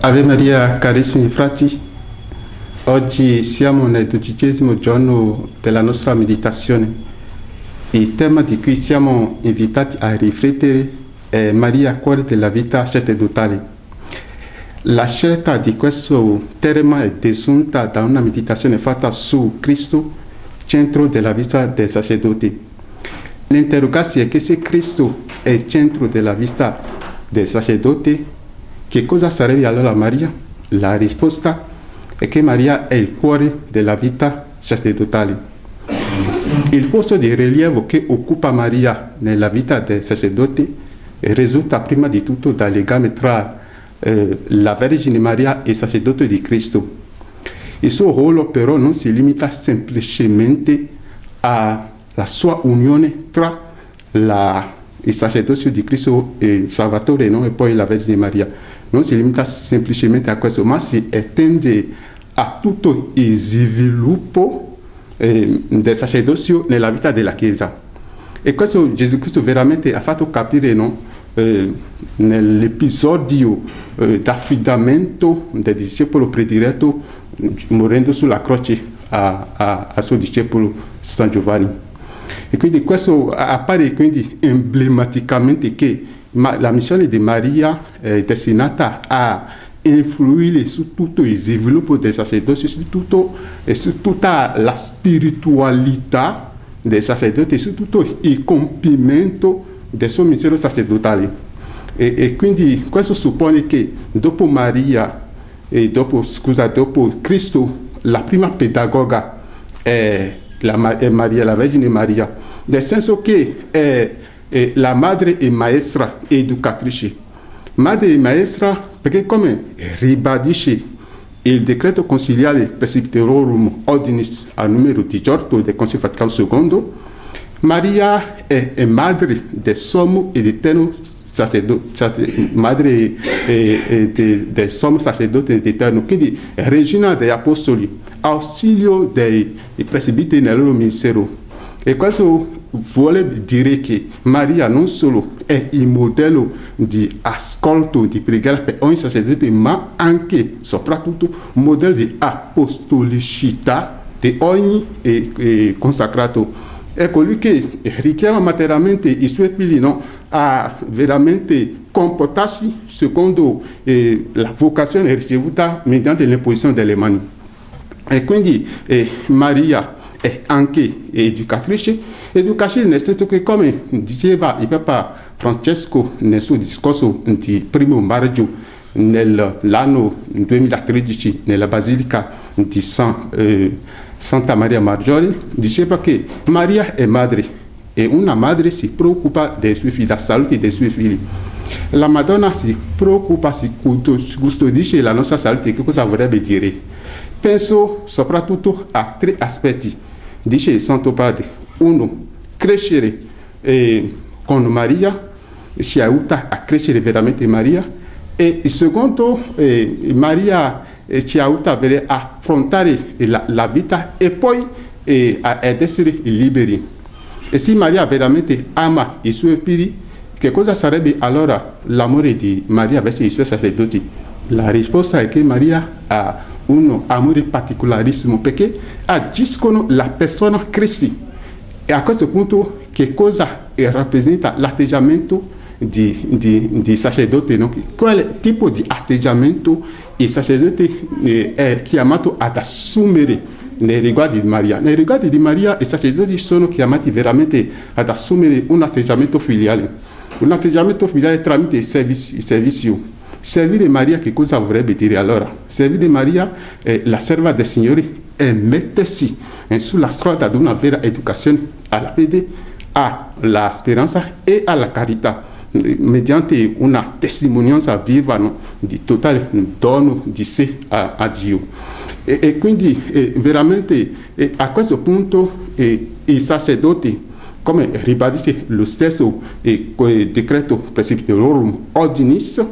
Ave Maria, carissimi frati, oggi siamo nel 12° giorno della nostra meditazione. Il tema di cui siamo invitati a riflettere è Maria, cuore della vita sacerdotale. La scelta di questo tema è desunta da una meditazione fatta su Cristo, centro della vita del sacerdote. L'interrogarsi è che se Cristo è il centro della vita del sacerdote, che cosa sarebbe allora Maria? La risposta è che Maria è il cuore della vita sacerdotale. Il posto di rilievo che occupa Maria nella vita del sacerdote risulta prima di tutto dal legame tra la Vergine Maria e il sacerdote di Cristo. Il suo ruolo però non si limita semplicemente alla sua unione tra il sacerdozio di Cristo e il Salvatore, no? E poi la Vergine Maria. Non si limita semplicemente a questo, ma si estende a tutto il sviluppo del sacerdozio nella vita della Chiesa. E questo Gesù Cristo veramente ha fatto capire, no? Nell'episodio d'affidamento del discepolo prediletto morendo sulla croce a suo discepolo San Giovanni. E quindi questo appare quindi emblematicamente che la missione di Maria è destinata a influire su tutto il sviluppo del sacerdozio, su tutta la spiritualità del sacerdote, su tutto il compimento del suo ministero sacerdotale. E quindi questo suppone che dopo Maria e dopo Cristo, la prima pedagoga è Maria, la Vergine Maria, nel senso che è la madre e maestra educatrice. Madre e maestra perché, come ribadisce il decreto consiliare Presbyterorum Ordinis al numero 18 del Concilio Vaticano II, Maria è madre del sommo ed eterno sacerdote, madre del sommo sacerdote eterno, quindi regina degli apostoli, ausilio dei presbiteri nel loro ministero. E questo vuole dire che Maria non solo è il modello di ascolto, di preghiera per ogni sacerdote, ma anche, soprattutto, un modello di apostolicità di ogni consacrato. È colui che richiama materialmente i suoi figli, no, a veramente comportarsi secondo la vocazione ricevuta mediante l'imposizione delle mani. E quindi Maria è anche educatrice nel senso che, come diceva il Papa Francesco nel suo discorso di 1° maggio nell'anno 2013 nella Basilica di Santa Maria Maggiore, diceva che Maria è madre e una madre si preoccupa dei suoi figli, della salute dei suoi figli. La Madonna si preoccupa, si custodisce la nostra salute. Che cosa vorrebbe dire? Penso soprattutto a 3 aspetti. Dice il Santo Padre: 1, crescere con Maria, ci aiuta a crescere veramente Maria, e il secondo, Maria ci aiuta a affrontare la vita e poi ad essere liberi. E se Maria veramente ama i suoi figli, che cosa sarebbe allora l'amore di Maria verso i suoi sacerdoti? La risposta è che Maria ha un amore particolarissimo perché agiscono la persona Cristi. E a questo punto che cosa rappresenta l'atteggiamento di sacerdote, no? Quale tipo di atteggiamento il sacerdote è chiamato ad assumere nei riguardi di Maria? Nei riguardi di Maria i sacerdoti sono chiamati veramente ad assumere un atteggiamento filiale tramite il servizio. Servire Maria, che cosa vorrebbe dire allora? Servire Maria, la serva del Signore, è mettersi sulla strada di una vera educazione alla fede, alla speranza e alla carità, mediante una testimonianza viva, no, di totale dono di sé a Dio. E quindi veramente a questo punto i sacerdoti, come ribadisce lo stesso decreto Presbyterorum Ordinis,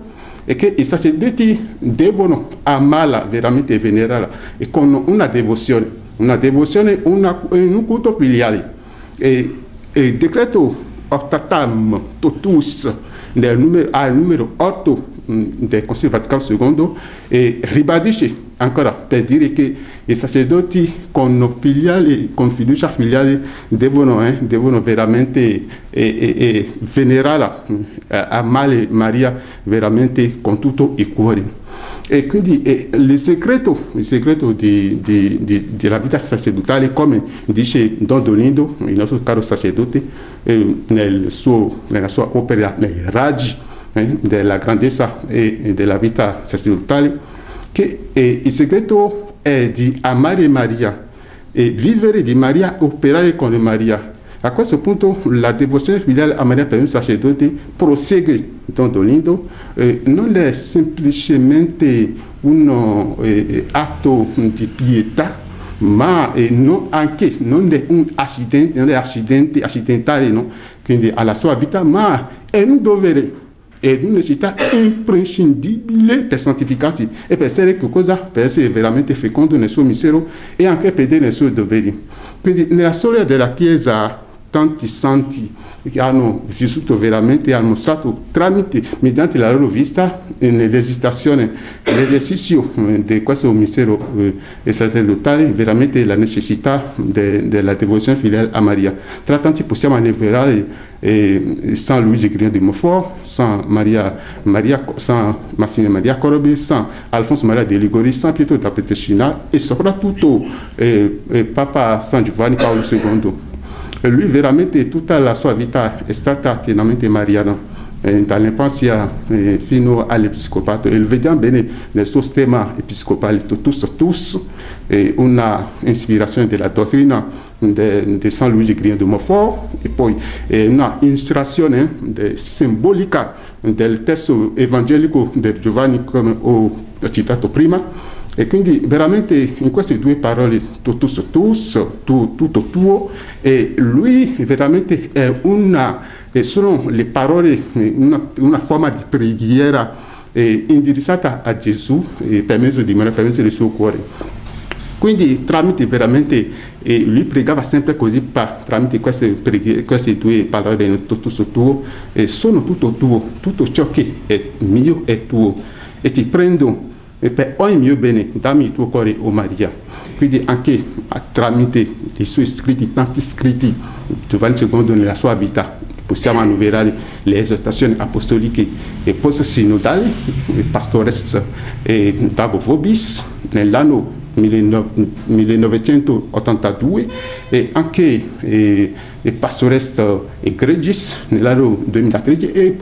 è che i sacerdoti devono amarla, veramente venerarla, e con una devozione, un culto filiale. Il decreto Octatam Totus al numero 8 del Concilio Vaticano II ribadisce ancora per dire che i sacerdoti con fiducia filiale devono veramente venerare, amare Maria veramente con tutto il cuore. E quindi il segreto della vita sacerdotale, come dice Don Dolindo, il nostro caro sacerdote, nella sua opera Nei raggi della grandezza e della vita sacerdotale, che il segreto è di amare Maria e vivere di Maria, operare con Maria. A questo punto la devozione filiale a Maria per un sacerdote prosegue Don Dolindo, non è semplicemente un atto di pietà, ma non è un accidentale, no? Quindi alla sua vita, ma è un dovere, è una necessità imprescindibile per santificarsi e per essere per essere veramente fecondo nel suo mistero e anche per dei suoi doveri. Quindi nella storia della Chiesa tanti santi che hanno vissuto veramente, hanno mostrato mediante la loro vita nell'esitazione, nell'esercizio di questo mistero sacerdotale, veramente la necessità della devozione filiale a Maria. Tra tanti possiamo annoverare San Luigi Grignon de Montfort, San Massimo Maria Colbe, San Alfonso Maria de Ligori, San Pietro da Pietrelcina e soprattutto Papa San Giovanni Paolo II. Lui veramente tutta la sua vita è stata pienamente mariana, dall'infanzia fino all'episcopato. E lo vediamo bene nel suo stemma episcopale, Totus, una ispirazione della dottrina di San Luigi Grignon de Montfort e poi una illustrazione simbolica del testo evangelico di Giovanni, come ho citato prima. E quindi veramente in queste due parole, tutto tuo, e lui veramente è sono le parole, una forma di preghiera indirizzata a Gesù per mezzo di Maria, per mezzo del suo cuore. Quindi tramite veramente, lui pregava sempre così, tramite queste due parole, tutto tuo, sono tutto tuo, tutto ciò che è mio è tuo, e ti prendo e per ogni mio bene dammi il tuo cuore, o Maria. Quindi anche tramite i suoi scritti, tanti scritti, Giovanni II nella sua vita, possiamo annoverare le esortazioni apostoliche e post-sinodali, Pastores Dabo Vobis, nell'anno 1982, e anche Pastores Egregis nell'anno 2013 e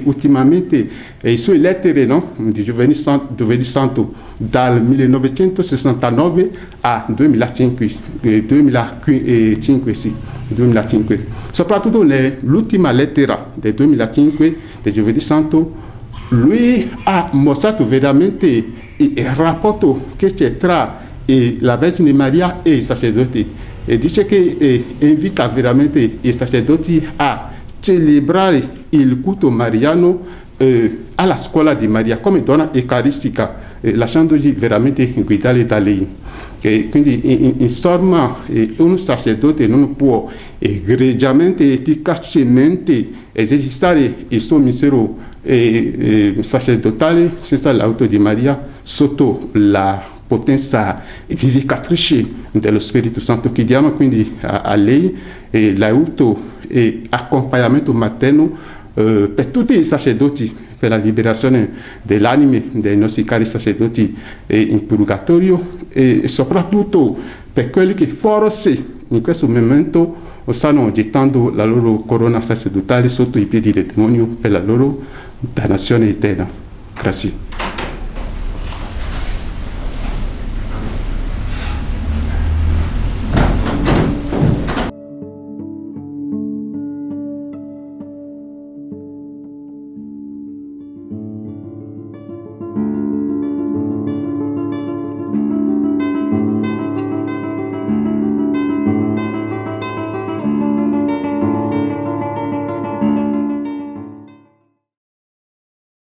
ultimamente i suoi lettere, no? Di Giovedì Santo dal 1969 a 2005. Soprattutto l'ultima lettera del 2005 di Giovedì Santo, lui ha mostrato veramente il rapporto che c'è tra la Vergine Maria e i sacerdoti, e dice che invita veramente i sacerdoti a celebrare il culto mariano alla scuola di Maria come donna eucaristica, lasciandoci veramente guidare da lei. Quindi insomma un sacerdote non può egregiamente, efficacemente esercitare il suo mistero sacerdotale senza l'aiuto di Maria, sotto la potenza vivificatrice dello Spirito Santo. Chiediamo quindi a lei l'aiuto e accompagnamento materno per tutti i sacerdoti, per la liberazione delle anime dei nostri cari sacerdoti in purgatorio, e soprattutto per quelli che forse in questo momento stanno gettando la loro corona sacerdotale sotto i piedi del demonio per la loro dannazione eterna. Grazie.